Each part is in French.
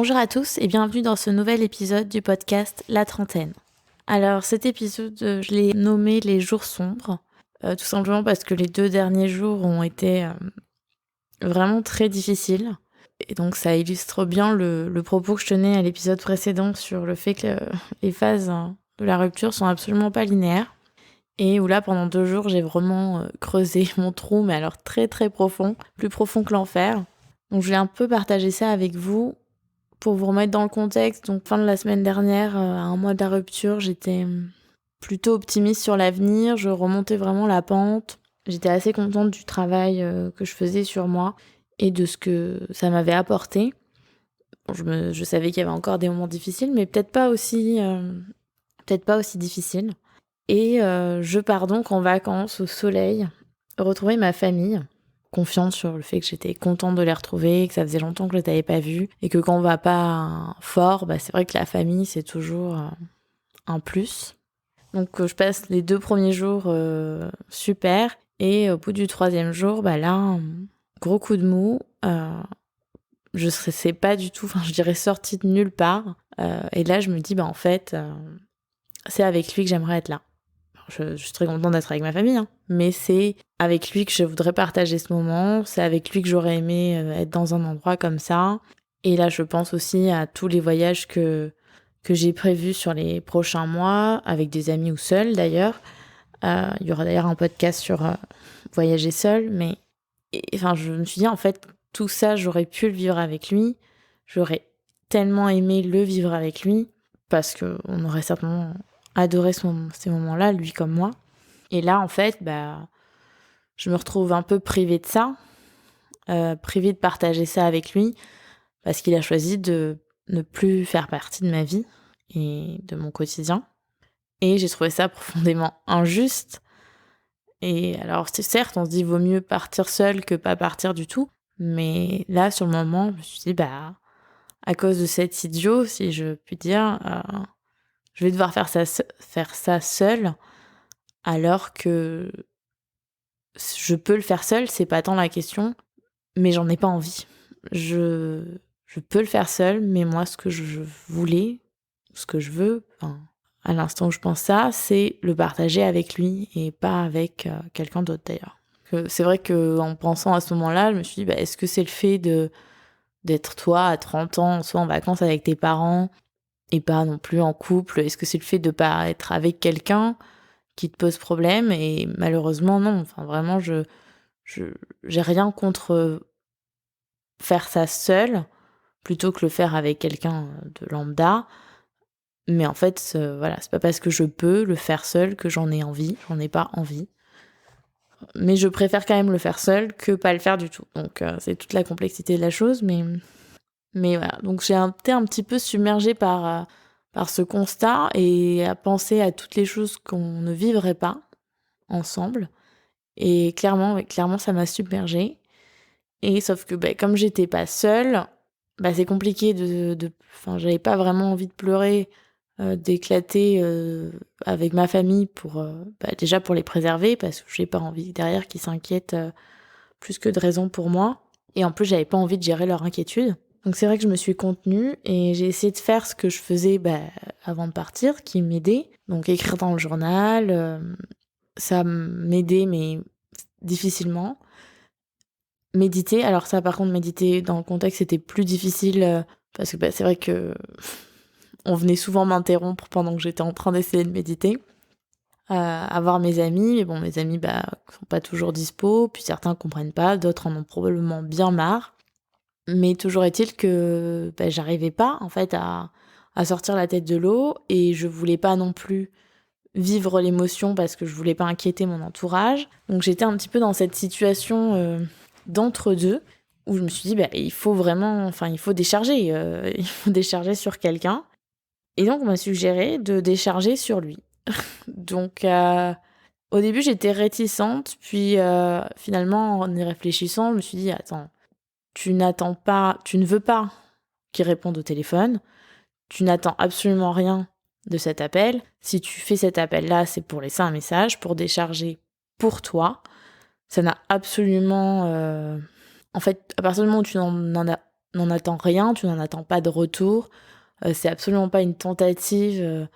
Bonjour à tous et bienvenue dans ce nouvel épisode du podcast La Trentaine. Alors cet épisode, je l'ai nommé Les jours sombres, tout simplement parce que les 2 derniers jours ont été vraiment très difficiles. Et donc ça illustre bien le propos que je tenais à l'épisode précédent sur le fait que les phases de la rupture sont absolument pas linéaires. Et où là, pendant 2 jours, j'ai vraiment creusé mon trou, mais alors très très profond, plus profond que l'enfer. Donc je voulais un peu partager ça avec vous pour vous remettre dans le contexte. Donc fin de la semaine dernière, à un mois de la rupture, j'étais plutôt optimiste sur l'avenir, je remontais vraiment la pente. J'étais assez contente du travail que je faisais sur moi et de ce que ça m'avait apporté. Bon, je savais qu'il y avait encore des moments difficiles, mais peut-être pas aussi difficiles. Et je pars donc en vacances au soleil, retrouver ma famille, confiante sur le fait que j'étais contente de les retrouver, que ça faisait longtemps que je ne les avais pas vus, et que quand on va pas fort, c'est vrai que la famille, c'est toujours un plus. Donc je passe les 2 premiers jours super, et au bout du 3e jour, là, gros coup de mou, je sais pas du tout, je dirais sortie de nulle part, et là je me dis, en fait, c'est avec lui que j'aimerais être là. Je suis très contente d'être avec ma famille, mais c'est avec lui que je voudrais partager ce moment, c'est avec lui que j'aurais aimé être dans un endroit comme ça. Et là, je pense aussi à tous les voyages que j'ai prévus sur les prochains mois, avec des amis ou seuls d'ailleurs. Il y aura d'ailleurs un podcast sur voyager seul, mais je me suis dit, en fait, tout ça, j'aurais pu le vivre avec lui. J'aurais tellement aimé le vivre avec lui, parce qu'on aurait certainement adoré ces moments-là, lui comme moi. Et là, en fait, je me retrouve un peu privée de ça, privée de partager ça avec lui, parce qu'il a choisi de ne plus faire partie de ma vie et de mon quotidien. Et j'ai trouvé ça profondément injuste. Et alors, certes, on se dit vaut mieux partir seul que pas partir du tout. Mais là, sur le moment, je me suis dit, à cause de cet idiot, si je puis dire, je vais devoir faire ça seule, alors que je peux le faire seule, c'est pas tant la question, mais j'en ai pas envie. Je peux le faire seule, mais moi, ce que je voulais, ce que je veux, à l'instant où je pense ça, c'est le partager avec lui et pas avec quelqu'un d'autre d'ailleurs. C'est vrai qu'en pensant à ce moment-là, je me suis dit, est-ce que c'est le fait d'être toi à 30 ans, soit en vacances avec tes parents et pas non plus en couple? Est-ce que c'est le fait de pas être avec quelqu'un qui te pose problème? Et malheureusement, non. Vraiment, j'ai rien contre faire ça seule plutôt que le faire avec quelqu'un de lambda. Mais en fait, c'est pas parce que je peux le faire seule que j'en ai envie. J'en ai pas envie. Mais je préfère quand même le faire seule que pas le faire du tout. Donc c'est toute la complexité de la chose, mais voilà. Donc j'ai été un petit peu submergée par ce constat et à penser à toutes les choses qu'on ne vivrait pas ensemble. Et clairement, ça m'a submergée. Et sauf que comme j'étais pas seule, c'est compliqué j'avais pas vraiment envie de pleurer, d'éclater avec ma famille pour déjà pour les préserver, parce que j'ai pas envie derrière qu'ils s'inquiètent plus que de raison pour moi. Et en plus, j'avais pas envie de gérer leur inquiétude. Donc c'est vrai que je me suis contenue et j'ai essayé de faire ce que je faisais avant de partir, qui m'aidait. Donc écrire dans le journal, ça m'aidait, mais difficilement. Méditer, alors ça par contre, méditer dans le contexte, c'était plus difficile, parce que c'est vrai que on venait souvent m'interrompre pendant que j'étais en train d'essayer de méditer. Avoir mes amis, mais bon, mes amis sont pas toujours dispo, puis certains comprennent pas, d'autres en ont probablement bien marre. Mais toujours est-il que j'arrivais pas en fait à sortir la tête de l'eau, et je voulais pas non plus vivre l'émotion parce que je voulais pas inquiéter mon entourage. Donc j'étais un petit peu dans cette situation d'entre-deux, où je me suis dit il faut vraiment, il faut décharger, il faut décharger sur quelqu'un. Et donc on m'a suggéré de décharger sur lui. Donc au début j'étais réticente, puis finalement en y réfléchissant, je me suis dit attends, tu ne veux pas qu'il réponde au téléphone, tu n'attends absolument rien de cet appel. Si tu fais cet appel-là, c'est pour laisser un message, pour décharger pour toi. Ça n'a absolument... En fait, à partir du moment où tu n'en as n'en attends rien, tu n'en attends pas de retour. C'est absolument pas une tentative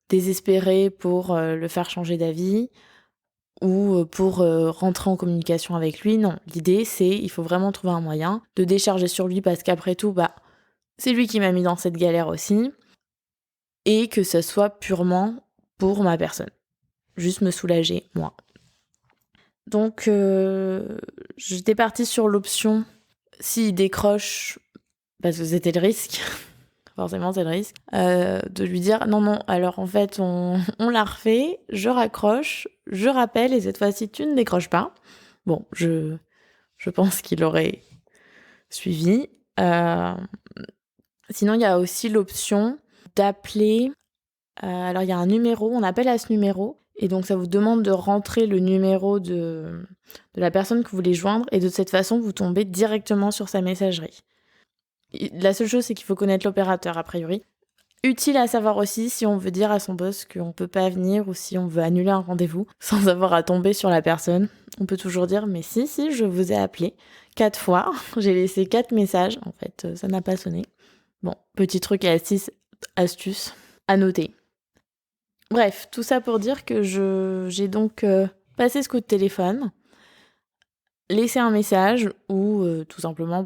désespérée pour le faire changer d'avis ou pour rentrer en communication avec lui. Non, l'idée c'est il faut vraiment trouver un moyen de décharger sur lui parce qu'après tout, c'est lui qui m'a mis dans cette galère aussi et que ce soit purement pour ma personne. Juste me soulager, moi. Donc, j'étais partie sur l'option, s'il décroche, parce que c'était le risque, forcément c'est le risque, de lui dire non, alors en fait on l'a refait, je raccroche, je rappelle et cette fois-ci tu ne décroches pas. Bon, je pense qu'il aurait suivi. Sinon, il y a aussi l'option d'appeler. Alors, il y a un numéro, on appelle à ce numéro. Et donc, ça vous demande de rentrer le numéro de la personne que vous voulez joindre. Et de cette façon, vous tombez directement sur sa messagerie. La seule chose, c'est qu'il faut connaître l'opérateur, a priori. Utile à savoir aussi si on veut dire à son boss qu'on ne peut pas venir ou si on veut annuler un rendez-vous sans avoir à tomber sur la personne. On peut toujours dire, mais si, je vous ai appelé 4 fois. J'ai laissé 4 messages. En fait, ça n'a pas sonné. Bon, petit truc et astuce à noter. Bref, tout ça pour dire que j'ai donc passé ce coup de téléphone, laissé un message où tout simplement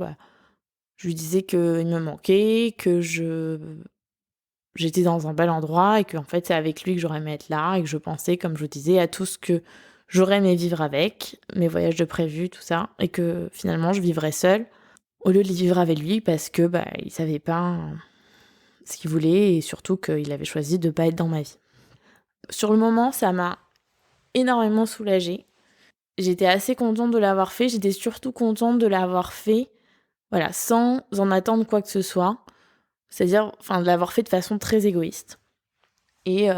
je lui disais qu'il me manquait, que j'étais dans un bel endroit et que en fait c'est avec lui que j'aurais aimé être là et que je pensais, comme je vous disais, à tout ce que j'aurais aimé vivre avec, mes voyages de prévus, tout ça, et que finalement je vivrais seule au lieu de les vivre avec lui parce que il savait pas ce qu'il voulait et surtout qu'il avait choisi de pas être dans ma vie. Sur le moment, ça m'a énormément soulagée. J'étais assez contente de l'avoir fait. J'étais surtout contente de l'avoir fait, sans en attendre quoi que ce soit. C'est-à-dire, de l'avoir fait de façon très égoïste. Et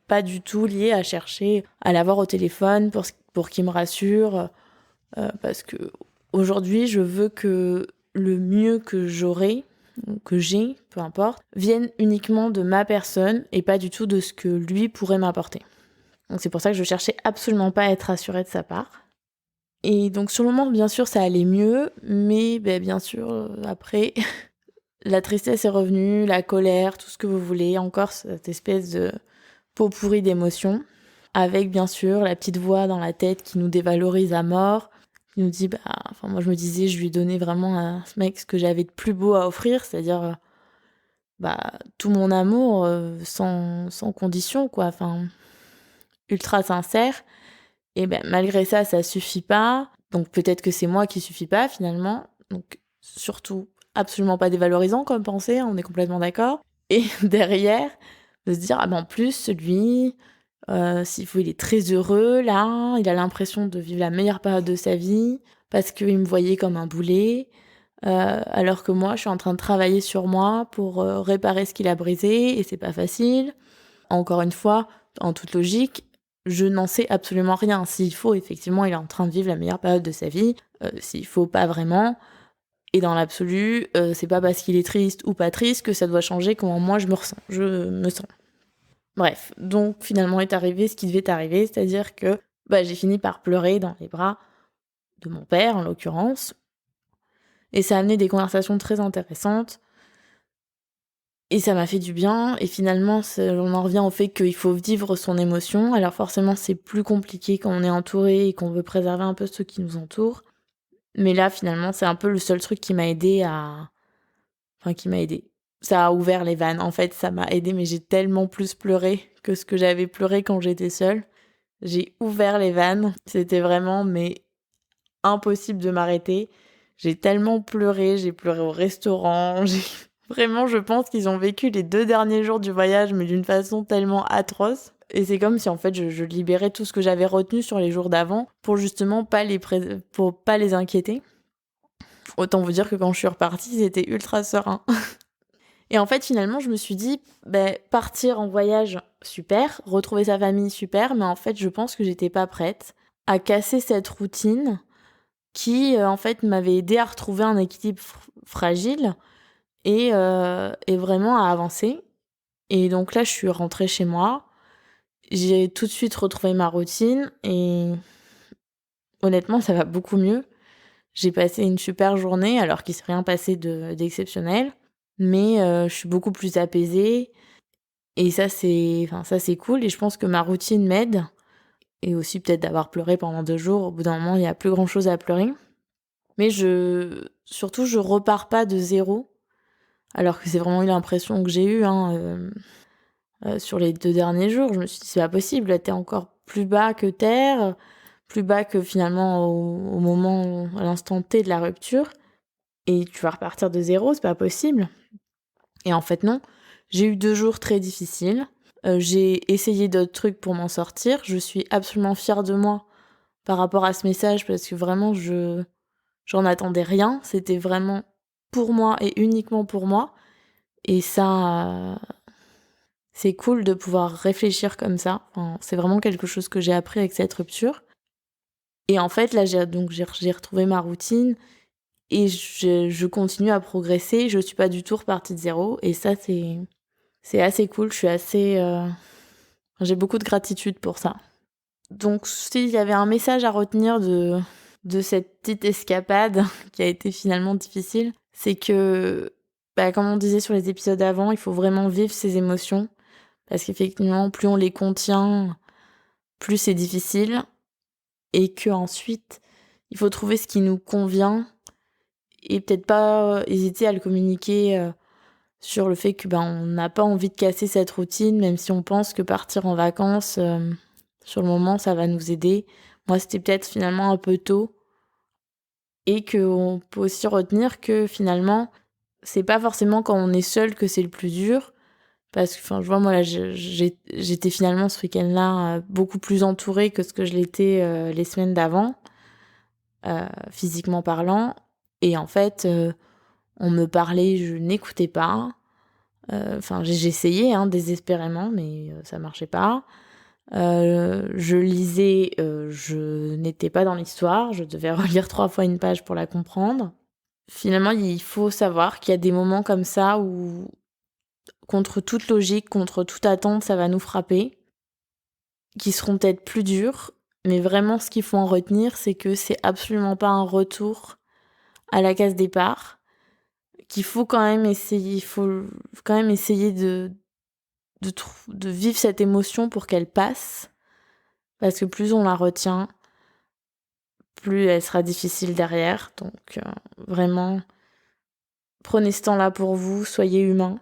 pas du tout liée à chercher à l'avoir au téléphone pour qu'il me rassure. Parce que aujourd'hui, je veux que le mieux que j'aurai, que j'ai, peu importe, vienne uniquement de ma personne et pas du tout de ce que lui pourrait m'apporter. Donc c'est pour ça que je cherchais absolument pas à être rassurée de sa part. Et donc sur le moment, bien sûr, ça allait mieux, mais bien sûr, après, la tristesse est revenue, la colère, tout ce que vous voulez, encore cette espèce de pot pourri d'émotions, avec bien sûr la petite voix dans la tête qui nous dévalorise à mort, qui nous dit, moi je me disais, je lui donnais vraiment à ce mec ce que j'avais de plus beau à offrir, c'est-à-dire tout mon amour sans condition, quoi, ultra sincère. Et malgré ça, ça suffit pas. Donc peut-être que c'est moi qui suffit pas finalement. Donc surtout, absolument pas dévalorisant comme pensée, on est complètement d'accord. Et derrière, de se dire, en plus, lui, il est très heureux là, il a l'impression de vivre la meilleure période de sa vie, parce qu'il me voyait comme un boulet, alors que moi, je suis en train de travailler sur moi pour réparer ce qu'il a brisé, et c'est pas facile. Encore une fois, en toute logique, je n'en sais absolument rien. S'il faut, effectivement, il est en train de vivre la meilleure période de sa vie. S'il faut, pas vraiment. Et dans l'absolu, c'est pas parce qu'il est triste ou pas triste que ça doit changer comment moi je me sens. Bref, donc finalement est arrivé ce qui devait arriver, c'est-à-dire que j'ai fini par pleurer dans les bras de mon père, en l'occurrence. Et ça a amené des conversations très intéressantes. Et ça m'a fait du bien, et finalement, on en revient au fait qu'il faut vivre son émotion. Alors forcément, c'est plus compliqué quand on est entouré et qu'on veut préserver un peu ceux qui nous entourent. Mais là, finalement, c'est un peu le seul truc qui m'a aidé Ça a ouvert les vannes. En fait, ça m'a aidé, mais j'ai tellement plus pleuré que ce que j'avais pleuré quand j'étais seule. J'ai ouvert les vannes. C'était vraiment, impossible de m'arrêter. J'ai tellement pleuré. J'ai pleuré au restaurant. Vraiment, je pense qu'ils ont vécu les 2 derniers jours du voyage, mais d'une façon tellement atroce. Et c'est comme si, en fait, je libérais tout ce que j'avais retenu sur les jours d'avant pour justement pour pas les inquiéter. Autant vous dire que quand je suis repartie, c'était ultra serein. Et en fait, finalement, je me suis dit, partir en voyage, super. Retrouver sa famille, super. Mais en fait, je pense que j'étais pas prête à casser cette routine qui, en fait, m'avait aidé à retrouver un équilibre fragile et vraiment à avancer. Et donc là, je suis rentrée chez moi. J'ai tout de suite retrouvé ma routine et honnêtement, ça va beaucoup mieux. j'ai passé une super journée alors qu'il s'est rien passé d'exceptionnel, mais je suis beaucoup plus apaisée et ça c'est cool et je pense que ma routine m'aide et aussi peut-être d'avoir pleuré pendant 2 jours. Au bout d'un moment, il y a plus grand-chose à pleurer. Mais surtout, je repars pas de zéro, alors que c'est vraiment l'impression que j'ai eue, sur les 2 derniers jours. Je me suis dit: «C'est pas possible, là, tu encore plus bas que terre, plus bas que finalement au moment, à l'instant T de la rupture et tu vas repartir de zéro, c'est pas possible». Et en fait non, j'ai eu 2 jours très difficiles, j'ai essayé d'autres trucs pour m'en sortir. Je suis absolument fière de moi par rapport à ce message parce que vraiment j'en attendais rien. C'était vraiment pour moi et uniquement pour moi et ça, c'est cool de pouvoir réfléchir comme ça. Enfin, c'est vraiment quelque chose que j'ai appris avec cette rupture et en fait là, j'ai retrouvé ma routine et je continue à progresser. Je suis pas du tout repartie de zéro et ça c'est assez cool. Je suis assez, j'ai beaucoup de gratitude pour ça. Donc s'il y avait un message à retenir de cette petite escapade qui a été finalement difficile, c'est que, comme on disait sur les épisodes avant, il faut vraiment vivre ses émotions parce qu'effectivement, plus on les contient, plus c'est difficile et que ensuite, il faut trouver ce qui nous convient et peut-être pas hésiter à le communiquer sur le fait que on n'a pas envie de casser cette routine, même si on pense que partir en vacances, sur le moment, ça va nous aider. Moi, c'était peut-être finalement un peu tôt et qu'on peut aussi retenir que finalement, c'est pas forcément quand on est seul que c'est le plus dur. Parce que, je vois, moi, là, j'étais finalement ce week-end-là beaucoup plus entourée que ce que je l'étais les semaines d'avant, physiquement parlant. Et en fait, on me parlait, je n'écoutais pas. J'ai essayé désespérément, mais ça marchait pas. Je lisais, je n'étais pas dans l'histoire, je devais relire 3 fois une page pour la comprendre. Finalement, il faut savoir qu'il y a des moments comme ça où, contre toute logique, contre toute attente, ça va nous frapper, qui seront peut-être plus durs, mais vraiment ce qu'il faut en retenir, c'est que c'est absolument pas un retour à la case départ, qu'il faut quand même essayer, il faut quand même essayer de vivre cette émotion pour qu'elle passe, parce que plus on la retient, plus elle sera difficile derrière. Donc vraiment, prenez ce temps-là pour vous, soyez humain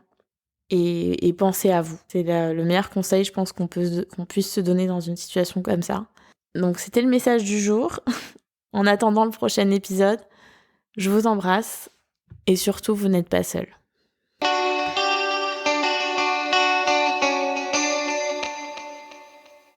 et pensez à vous. C'est le meilleur conseil, je pense, qu'on puisse se donner dans une situation comme ça. Donc c'était le message du jour. En attendant le prochain épisode, je vous embrasse et surtout, vous n'êtes pas seul.